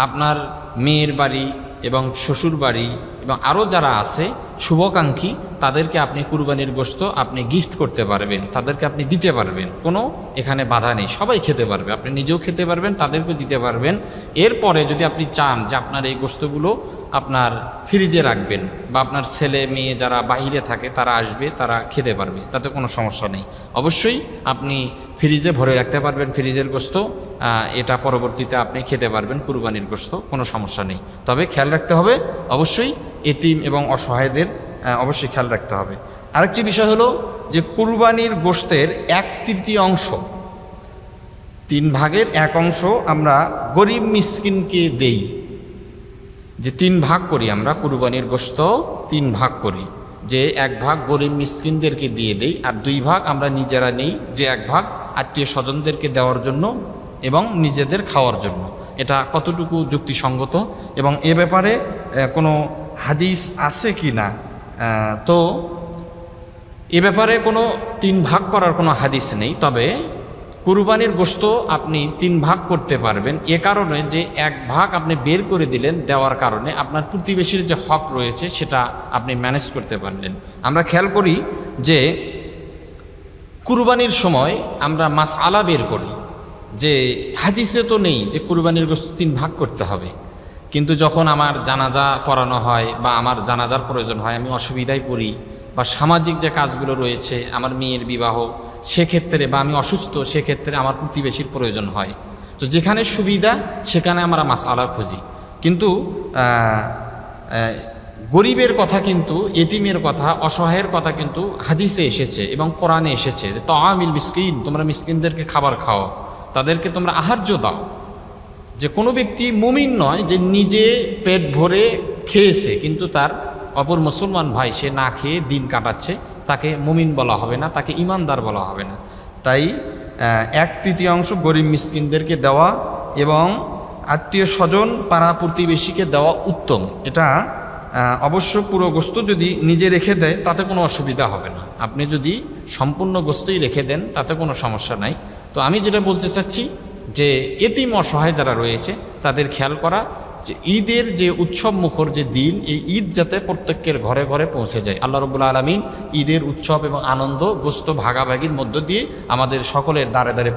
আপনার মেয়ের বাড়ি এবং শ্বশুর বাড়ি এবং আরও যারা আছে শুভাকাঙ্ক্ষী, তাদেরকে আপনি কুরবানির গোশত আপনি গিফট করতে পারবেন, তাদেরকে আপনি দিতে পারবেন, কোনো এখানে বাধা নেই, সবাই খেতে পারবে, আপনি নিজেও খেতে পারবেন, তাদেরকেও দিতে পারবেন। এরপরে যদি আপনি চান যে আপনার এই গোশতগুলো আপনার ফ্রিজে রাখবেন, বা আপনার ছেলে মেয়ে যারা বাইরে থাকে তারা আসবে, তারা খেতে পারবে, তাতে কোনো সমস্যা নেই। অবশ্যই আপনি ফ্রিজে ভরে রাখতে পারবেন ফ্রিজের গোশত, এটা পরবর্তীতে আপনি খেতে পারবেন কুরবানির গোশত, কোনো সমস্যা নেই। তবে খেয়াল রাখতে হবে অবশ্যই এতিম এবং অসহায়দের অবশ্যই খেয়াল রাখতে হবে। আরেকটি বিষয় হলো যে কুরবানির গোশতের 1/3 অংশ, 3 ভাগের 1 অংশ আমরা গরিব মিসকিনকে দেই। যে 3 ভাগ করি আমরা কুরবানির গোশত, 3 ভাগ করি, যে 1 ভাগ গরিব মিসকিনদেরকে দিয়ে দেই, আর 2 ভাগ আমরা নিজেরা নেই, যে 1 ভাগ আত্মীয় স্বজনদেরকে দেওয়ার জন্য এবং নিজেদের খাওয়ার জন্য। এটা কতটুকু যুক্তিসঙ্গত এবং এ ব্যাপারে কোনো হাদিস আছে কি না, তো এ ব্যাপারে কোনো 3 ভাগ করার কোনো হাদিস নেই। তবে কুরবানির গোশত আপনি 3 ভাগ করতে পারবেন, এ কারণে যে 1 ভাগ আপনি বের করে দিলেন, দেওয়ার কারণে আপনার প্রতিবেশীর যে হক রয়েছে সেটা আপনি ম্যানেজ করতে পারলেন। আমরা খেয়াল করি যে কুরবানির সময় আমরা মাসআলা বের করি, যে হাদিসে তো নেই যে কুরবানির গোশত 3 ভাগ করতে হবে, কিন্তু যখন আমার জানাজা পড়ানো হয় বা আমার জানাজার প্রয়োজন হয়, আমি অসুবিধায় পড়ি, বা সামাজিক যে কাজগুলো রয়েছে, আমার মেয়ের বিবাহ, সেক্ষেত্রে, বা আমি অসুস্থ, সেক্ষেত্রে আমার প্রতিবেশীর প্রয়োজন হয়। তো যেখানে সুবিধা সেখানে আমরা মাসআলা খুঁজি। কিন্তু গরিবের কথা কিন্তু, এতিমের কথা, অসহায়ের কথা কিন্তু হাদিসে এসেছে এবং কোরআনে এসেছে। তাআমিল মিসকিন, তোমরা মিসকিনদেরকে খাবার খাও, তাদেরকে তোমরা আহার্য দাও। যে কোনো ব্যক্তি মুমিন নয় যে নিজে পেট ভরে খেয়েছে কিন্তু তার অপর মুসলমান ভাই সে না খেয়ে দিন কাটাচ্ছে, তাকে মুমিন বলা হবে না, তাকে ইমানদার বলা হবে না। তাই 1/3 গরিব মিসকিনদেরকে দেওয়া এবং আত্মীয় স্বজন পাড়া প্রতিবেশীকে দেওয়া উত্তম। এটা অবশ্য পুরো গোশত যদি নিজে রেখে দেয় তাতে কোনো অসুবিধা হবে না। আপনি যদি সম্পূর্ণ গোশতই রেখে দেন তাতে কোনো সমস্যা নাই। তো আমি যেটা বলতে চাচ্ছি যে এতিম অসহায় যারা রয়েছে তাদের খেয়াল করা, যে ঈদের যে উৎসব মুখর যে দিন, এই ঈদ যাতে প্রত্যেকের ঘরে ঘরে পৌঁছে যায়। আল্লাহ রাব্বুল আলামিন ঈদের উৎসব এবং আনন্দ গোস্ত ভাগাভাগির মধ্য দিয়ে আমাদের সকলের দ্বারে দ্বারে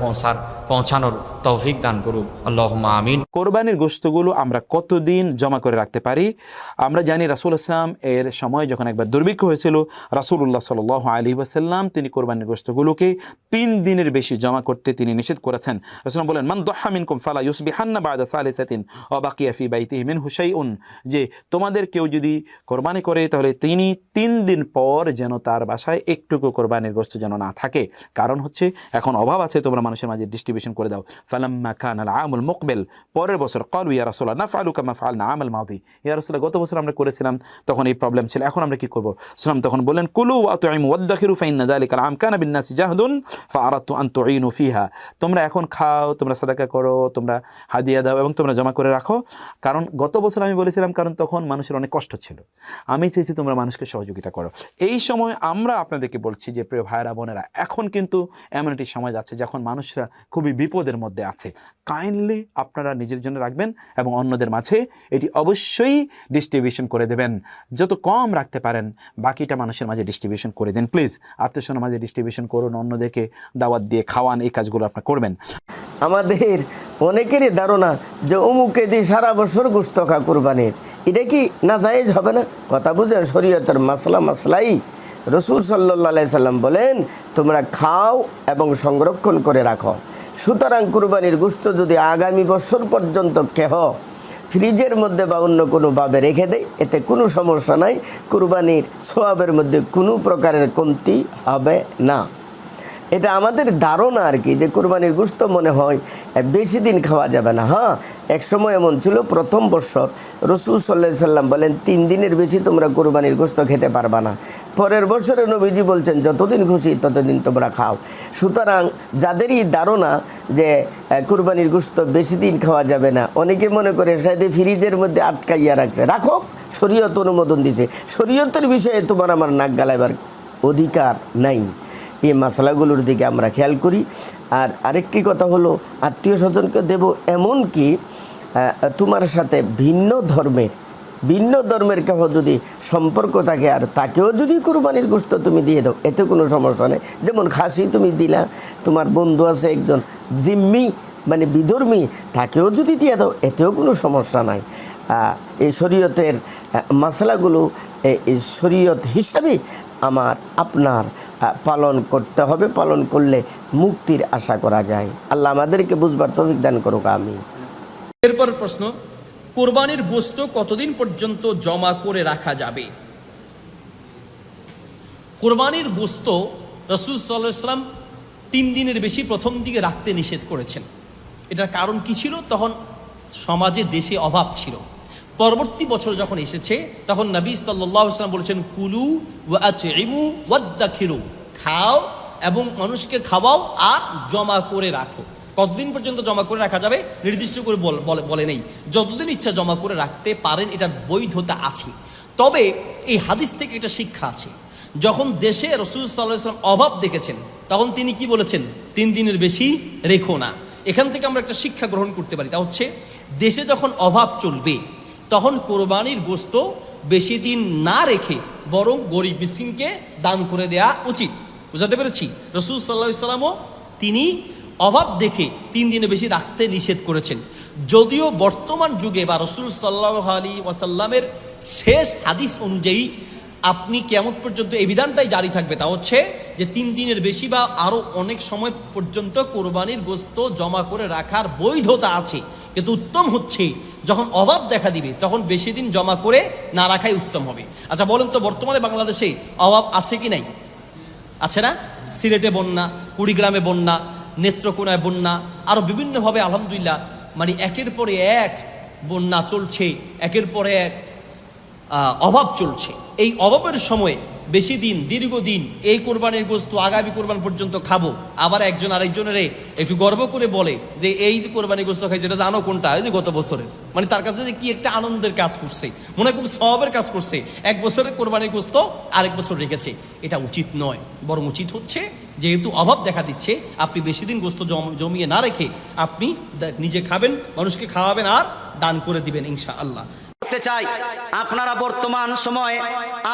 পৌঁছানোর তৌফিক দান করুক, আল্লাহুম্মা আমিন। কোরবানির গোস্তগুলো আমরা কতদিন জমা করে রাখতে পারি? আমরা জানি রাসূল ইসলাম এর সময় যখন একবার দুর্ভিক্ষ হয়েছিল, রাসূলুল্লাহ সাল্লাল্লাহু আলাইহি ওয়াসাল্লাম তিনি কোরবানির গোস্তগুলোকে 3 দিনের বেশি জমা করতে তিনি নিষেধ করেছেন। রাসূল বলেন, মান দাহা মিনকুম ফালা ইউসবিহান্না বা'দা সালিসাতিন ওয়া বাকিয়া ফি বাইতিহি মিনহু শাইউন, যে তোমাদের কেউ যদি কোরবানি করে তাহলে তিনি 3 দিন পর যেন তার বাসায় একটুকু কোরবানির গোস্ত যেন না থাকে। কারণ হচ্ছে এখন অভাব আছে, তোমরা মানুষের মাঝে ডিস্ট্রিবিউশন করে দাও। ফালাম্মা কানাল আমুল মুকবিল, পরের বছর ক্বালু ইয়া রাসূলুল্লাহ নাফআলু কামা ফাআলনা আমাল মাদি, ইয়া রাসূলুল্লাহ গত বছর আমরা করেছিলাম, তখন এই প্রবলেম ছিল, এখন আমরা কি করব? সাল্লাম তখন বললেন, কুলু ওয়া আতঈমু ওয়াদখিরু ফাইন্না যালিকাল আম কানা বিন-নাসি জাহদুন ফাআরাদতু আন তুঈনু ফিহা, তোমরা এখন খাও, তোমরা সাদাকা করো, তোমরা হাদিয়া দাও এবং তোমরা জমা করে রাখো। কারণ গত বছর আমি বলেছিলাম, কারণ তখন মানুষের অনেক কষ্ট ছিল, আমি চেয়েছি তোমরা মানুষকে সহযোগিতা করো। এই সময় আমরা আপনাদেরকে বলছি যে প্রিয় ভাইরা বোনেরা, এখন কিন্তু এমন একটি সময় যাচ্ছে যখন মানুষরা খুবই বিপদের মধ্যে আছে। কাইন্ডলি আপনারা নিজের জন্য রাখবেন এবং অন্যদের মাঝে এটি অবশ্যই ডিস্ট্রিবিউশন করে দেবেন। যত কম রাখতে পারেন বাকিটা মানুষের মাঝে ডিস্ট্রিবিউশন করে দিন প্লিজ। আত্মীয়স্বজনের মাঝে ডিস্ট্রিবিউশন করুন, অন্যদেরকে দাওয়াত দিয়ে খাওয়ান, এই কাজগুলো আপনারা করবেন। আমাদের অনেকেরই ধারণা যে অমুকে দিয়ে সারা বছর গোশত খা কুরবানির, এটা কি না জায়েজ হবে না? কথা বুঝে শরীয়তের মাসলাই রসুল সাল্লাল্লাহু আলাইহি সাল্লাম বলেন, তোমরা খাও এবং সংরক্ষণ করে রাখো। সুতরাং কুরবানির গোশত যদি আগামী বছর পর্যন্ত কেহ ফ্রিজের মধ্যে বা অন্য কোনোভাবে রেখে দেয়, এতে কোনো সমস্যা নাই, কুরবানির সওয়াবের মধ্যে কোনো প্রকারের কমতি হবে না। এটা আমাদের ধারণা আর কি, যে কুরবানির গোশত মনে হয় বেশি দিন খাওয়া যাবে না। হ্যাঁ, এক সময় এমন ছিল, প্রথম বছর রসুল সাল্লাল্লাহু আলাইহি সাল্লাম বলেন 3 দিনের বেশি তোমরা কুরবানির গোশত খেতে পারবা না। পরের বছরে নবীজি বলছেন যতদিন খুশি ততদিন তোমরা খাও। সুতরাং যাদেরই ধারণা যে কুরবানির গোশত বেশি দিন খাওয়া যাবে না, অনেকে মনে করে সাথে ফ্রিজের মধ্যে আটকাইয়া রাখছে, রাখো, শরীয়ত অনুমোদন দিছে, শরীয়তের বিষয়ে তোমার আমার নাক গালাইবার অধিকার নাই। এই মশলাগুলোর দিকে আমরা খেয়াল করি। আর আরেকটি কথা হলো, আত্মীয় স্বজনকে দেব, এমন কি তোমার সাথে ভিন্ন ধর্মের কেউ যদি সম্পর্ক থাকে আর তাকেও যদি কুরবানির গোশত তুমি দিয়ে দাও, এতে কোনো সমস্যা নেই। যেমন খাসি তুমি দিলা, তোমার বন্ধু আছে একজন জিম্মি মানে বিধর্মী, তাকেও যদি দিয়ে দাও, এতেও কোনো সমস্যা নাই। এই শরীয়তের মশলাগুলো এই শরীয়ত হিসাবে আমার আপনার পালন করতে হবে, পালন করলে মুক্তির আশা করা যায়। আল্লাহ আমাদেরকে বুঝবার তৌফিক দান করুক, আমিন। এরপর প্রশ্ন, কোরবানির গোশত কতদিন পর্যন্ত জমা করে রাখা যাবে? কোরবানির গোশত রাসূল সাল্লাল্লাহু আলাইহি ওয়াসাল্লাম 3 দিনের বেশি প্রথম দিকে রাখতে নিষেধ করেছেন। এটার কারণ কি ছিল? তখন সমাজে দেশে অভাব ছিল। পরবর্তী বছর যখন এসেছে তখন নবী সাল্লাল্লাহু আলাইহি ওয়াসাল্লাম বলেছেন, কুলু ওয়া আতঈমু ওয়াদখিরু, খাও এবং মানুষকে খাওয়াও আর জমা করে রাখো। কতদিন পর্যন্ত জমা করে রাখা যাবে নির্দিষ্ট করে বলে নেই, যতদিন ইচ্ছা জমা করে রাখতে পারেন, এটার বৈধতা আছে। তবে এই হাদিস থেকে একটা শিক্ষা আছে, যখন দেশে রাসূল সাল্লাল্লাহু আলাইহি ওয়াসাল্লাম অভাব দেখেছেন তখন তিনি কি বলেছেন? 3 দিনের বেশি রেখো না। এখান থেকে আমরা একটা শিক্ষা গ্রহণ করতে পারি, তা হচ্ছে দেশে যখন অভাব চলবে তখন কোরবানির গোশত বেশি দিন না রেখে বরং গরিব মিসকিনকে দান করে দেয়া উচিত। বুঝাতে পেরেছি? রাসূল সাল্লাল্লাহু আলাইহি ওয়াসাল্লামও তিনি অভাব দেখে 3 দিনে বেশি রাখতে নিষেধ করেছেন। যদিও বর্তমান যুগে বা রাসূল সাল্লাল্লাহু আলাইহি ওয়াসাল্লামের শেষ হাদিস অনুযায়ী আপনি কিয়ামত পর্যন্ত এই বিধানটাই জারি থাকবে, তা হচ্ছে যে 3 দিনের বেশি বা আরও অনেক সময় পর্যন্ত কোরবানির গোশত জমা করে রাখার বৈধতা আছে। কিন্তু উত্তম হচ্ছে যখন অভাব দেখা দিবে তখন বেশি দিন জমা করে না রাখাই উত্তম হবে। আচ্ছা বলেন তো, বর্তমানে বাংলাদেশে অভাব আছে কি নাই? আছে না? সিলেটে বন্যা, কুড়িগ্রামে বন্যা, নেত্রকোনায় বন্যা, আরও বিভিন্নভাবে আলহামদুলিল্লাহ মানে একের পরে এক বন্যা চলছে, একের পরে এক অভাব চলছে। এই অভাবের সময়ে বেশি দিন দীর্ঘদিন এই কোরবানির গোস্ত আগামী কোরবান পর্যন্ত খাবো, আবার একজন আরেকজনের একটু গর্ব করে বলে যে এই যে কোরবানির গোস্ত খাইছে এটা জানো কোনটা, ওই যে গত বছরের, মানে তার কাছে যে কি একটা আনন্দের কাজ করছে, মনে হয় খুব সওয়াবের কাজ করছে, এক বছরের কোরবানির গোস্ত আরেক বছর রেখেছে। এটা উচিত নয়, বরং উচিত হচ্ছে যেহেতু অভাব দেখা দিচ্ছে আপনি বেশি দিন গোস্ত জমিয়ে না রেখে আপনি নিজে খাবেন, মানুষকে খাওয়াবেন আর দান করে দিবেন ইনশাআল্লাহ। করতে চাই, আপনারা বর্তমান সময়ে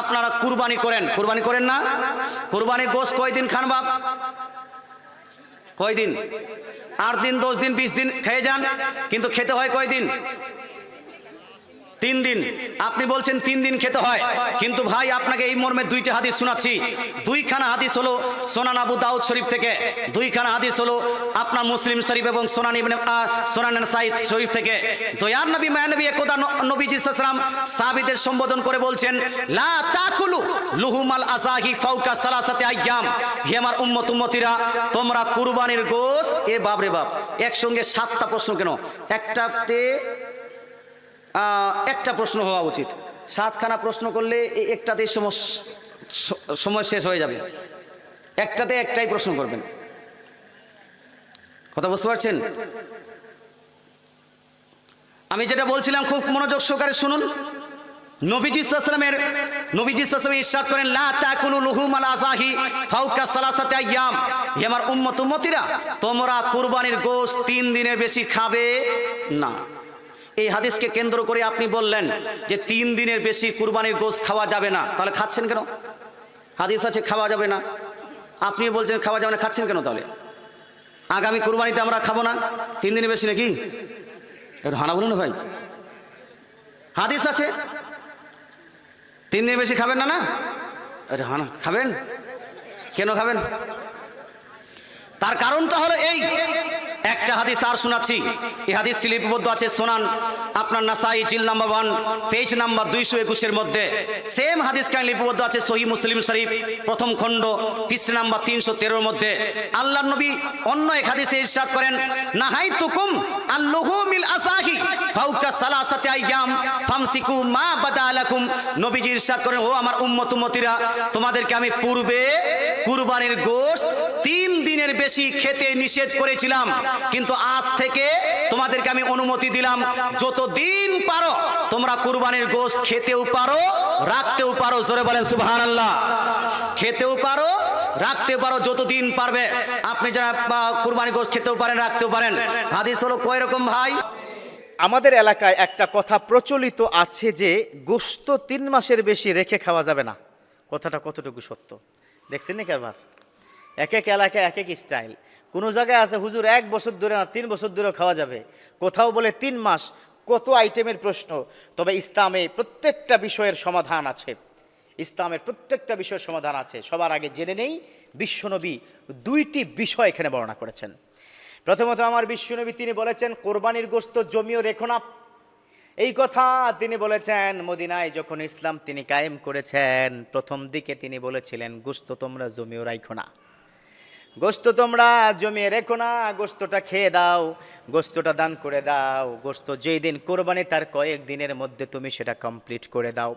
আপনারা কুরবানি করেন না? কুরবানির গোশত কয়দিন খান বাপ? কয়দিন? 8 দিন, 10 দিন, 20 দিন খেয়ে যান, কিন্তু খেতে হয় কয়দিন? 3 দিন। আপনি বলছেন 3 দিন খেতে হয়, কিন্তু ভাই আপনাকে এই মর্মে 2টা হাদিস শোনাচ্ছি। 2খানা হাদিস হলো সুনান আবু দাউদ শরীফ থেকে, 2খানা হাদিস হলো আপনার মুসলিম শরীফ এবং সুনান নাসাই শরীফ থেকে। দয়ার নবী মায়ানবী একদা নবীজি সাল্লাল্লাহু আলাইহি ওয়াসাল্লাম সাহাবীদের সম্বোধন করে বলছেন, লা তাকুলু লুহুমাল আযাহি ফাওকা সালাসাতি আইয়াম, হে আমার উম্মতিরা তোমরা কুরবানির গোশত, এ বাপ রে বাপ, একসঙ্গে 7টা প্রশ্ন কেন? একটা প্রশ্ন হওয়া উচিত, 7খানা প্রশ্ন করলে একটাতে সময় শেষ হয়ে যাবে, একটাতে একটাই প্রশ্ন করবেন। কথা বুঝতে পারছেন? আমি যেটা বলছিলাম খুব মনোযোগ সহকারে শুনুন। নবীজি সাল্লাল্লাহু আলাইহি ওয়াসাল্লাম ইরশাদ করেন, লা তাকুলু লুহুমাল আযাহি ফাওকা সালাসাতি আইয়াম, হে আমার উম্মতিরা তোমরা কুরবানির গোশত 3 দিনের বেশি খাবে না। এই হাদিসকে কেন্দ্র করে আপনি বললেন যে 3 দিনের বেশি কুরবানির গোশত খাওয়া যাবে না, তাহলে খাচ্ছেন কেন? হাদিস আছে খাওয়া যাবে না, আপনি বলছেন খাওয়া যাবে না, খাচ্ছেন কেন তাহলে? আগামী কুরবানিতে আমরা খাবো না 3 দিনের বেশি নাকি? একটু হানা বলুন না ভাই, হাদিস আছে 3 দিনের বেশি খাবেন না, না আরে হানা খাবেন কেন? খাবেন, তার কারণটা হলো এই একটা হাদিস আর শোনাচ্ছি। এই হাদিসটি লিপিবদ্ধ আছে সুনান আপনার নাসাই জিল নাম্বার 1 পেজ নাম্বার 221 মধ্যে। সেম হাদিস কান লিপিবদ্ধ আছে সহিহ মুসলিম শরীফ প্রথম খণ্ড পৃষ্ঠা নাম্বার 313 মধ্যে। আল্লাহর নবী অন্য এক হাদিসে ইরশাদ করেন, নাহাইতুকুম আল লুহুমিল আসাহি ফাওকা সালাসাতি আইয়াম ফামসিকু মা বাদালাকুম। নবীজি ইরশাদ করেন, ও আমার উম্মতিরা তোমাদেরকে আমি পূর্বে কুরবানির গোশত 3 দিনের বেশি খেতে নিষেধ করেছিলাম, কিন্তু আজ থেকে তোমাদেরকে আমি অনুমতি দিলাম যতদিন পারো তোমরা কুরবানির গোশত খেতেও পারো রাখতেও পারো। জোরে বলেন সুবহানাল্লাহ। খেতেও পারো রাখতেও পারো, যতদিন পারবে আপনি যারা কুরবানির গোশত খেতেও পারেন রাখতেও পারেন। হাদিস হলো কয় রকম ভাই? আমাদের এলাকায় একটা কথা প্রচলিত আছে যে গোশত 3 মাসের বেশি রেখে খাওয়া যাবে না। কথাটা কতটুকু সত্য দেখছেন নাকি? আবার এক এক এলাকায় এক এক স্টাইল। কোনো জায়গায় আছে হুজুর 1 বছর ধরে না 3 বছর ধরেও খাওয়া যাবে, কোথাও বলে 3 মাস। কত আইটেমের প্রশ্ন। তবে ইসলামে প্রত্যেকটা বিষয়ের সমাধান আছে, ইসলামের প্রত্যেকটা বিষয়ের সমাধান আছে। সবার আগে জেনে নেই বিশ্বনবী 2টি বিষয় এখানে বর্ণনা করেছেন। প্রথমত আমার বিশ্বনবী তিনি বলেছেন কোরবানির গোশত জমিও রেখো না। এই কথা তিনি বলেছেন মদিনায় যখন ইসলাম তিনি কায়েম করেছেন, প্রথম দিকে তিনি বলেছিলেন গোশত তোমরা জমিও রাখো না, গোশত তোমরা জমিয়ে রেখো না, গোশতটা খেয়ে দাও, গোশতটা দান করে দাও। গোশত যেই দিন কোরবানি তার কয়েক দিনের মধ্যে তুমি সেটা কমপ্লিট করে দাও।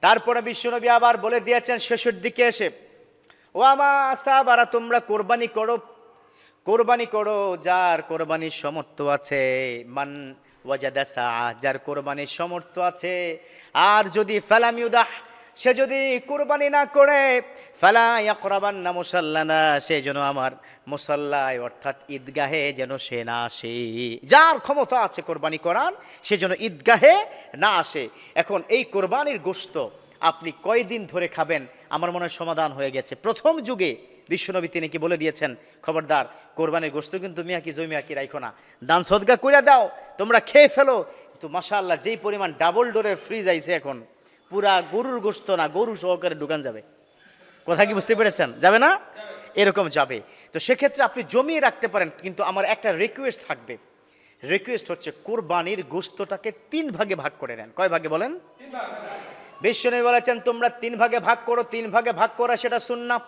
তারপরে বিশ্বনবী আবার বলে দিয়েছেন শেষের দিকে এসে, ও আমার সাহাবারা তোমরা কোরবানি করো, কোরবানি করো যার কোরবানির সামর্থ্য আছে, মান ওয়াজাদা সাআ, যার কোরবানির সামর্থ্য আছে। আর যদি ফালাম ইউদাহ, সে যদি কোরবানি না করে, ফালা ইয়াকরাবান্না মুসাল্লানা, সে যেন আমার মুসাল্লায় অর্থাৎ ঈদগাহে যেন সে না আসে। যার ক্ষমতা আছে কোরবানি করার সে যেন ঈদগাহে না আসে। এখন এই কোরবানির গোশত আপনি কয়দিন ধরে খাবেন? আমার মনে হয় সমাধান হয়ে গেছে। প্রথম যুগে বিশ্বনবী তিনি কি বলে দিয়েছেন, খবরদার কোরবানির গোশত কিন্তু মিয়াকি জমিয়াকি রাখো না, দান সদকা করে দাও, তোমরা খেয়ে ফেলো। কিন্তু মাশাআল্লাহ যেই পরিমাণ ডাবল ডোরের ফ্রিজ আইছে এখন, পুরা গরুর গোশত না গরু সহকারে দোকান যাবে। কথা কি বুঝতে পেরেছেন? যাবে না? এরকম যাবে। তো সেক্ষেত্রে আপনি জমিয়ে রাখতে পারেন, কিন্তু আমার একটা রিকোয়েস্ট থাকবে। রিকোয়েস্ট হচ্ছে কোরবানির গোশতটাকে 3 ভাগে ভাগ করে নেন। কয় ভাগে বলেন? বিশ্বনবী বলেছেন তোমরা 3 ভাগে ভাগ করো। 3 ভাগে ভাগ করা সেটা সুন্নাহ।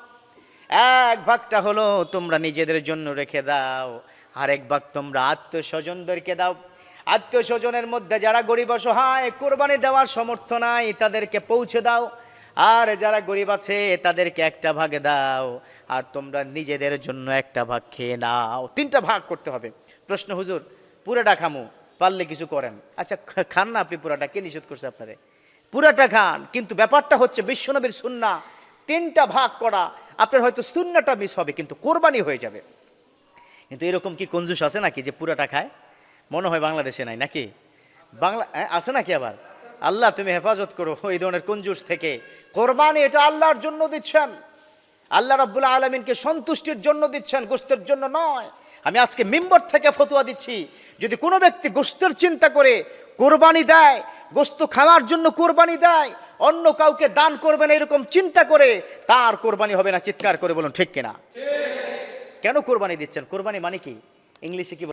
1 ভাগটা হলো তোমরা নিজেদের জন্য রেখে দাও, আর 1 ভাগ তোমরা আত্মীয় স্বজনদেরকে দাও। আত্মীয় স্বজনের মধ্যে যারা গরিব অসহায় কোরবানি দেওয়ার সামর্থ্য নাই তাদেরকে পৌঁছে দাও। আর যারা গরিব আছে তাদেরকে একটা ভাগ দাও, আর তোমরা নিজেদের জন্য একটা ভাগ খেয়ে নাও। 3টা ভাগ করতে হবে। প্রশ্ন, হুজুর পুরাটা খামু, পারলে কিছু করেন। আচ্ছা খান না আপনি পুরাটা, কে নিষেধ করছে আপনারে? পুরাটা খান, কিন্তু ব্যাপারটা হচ্ছে বিশ্বনবীর সুন্নাহ 3টা ভাগ করা। আপনার হয়তো সুন্নাহটা মিস হবে কিন্তু কোরবানি হয়ে যাবে। কিন্তু এরকম কি কঞ্জুস আছে নাকি যে পুরাটা খায়? মনে হয় বাংলাদেশে নাই নাকি? বাংলা আছে নাকি? আবার আল্লাহ তুমি হেফাজত করো এই ধরনের কঞ্জুস থেকে। কোরবানি এটা আল্লাহর জন্য দিচ্ছেন, আল্লাহ রাব্বুল আলামিনকে সন্তুষ্টির জন্য দিচ্ছেন, গোশতের জন্য নয়। আমি আজকে মিম্বর থেকে ফতোয়া দিচ্ছি, যদি কোনো ব্যক্তি গোশতের চিন্তা করে কোরবানি দেয়, গোশত খাওয়ার জন্য কোরবানি দেয়, অন্য কাউকে দান করবে না এরকম চিন্তা করে, তার কোরবানি হবে না। চিৎকার করে বলুন ঠিক কিনা? কেন কোরবানি দিচ্ছেন? কোরবানি মানে কি? ইংলিশে কি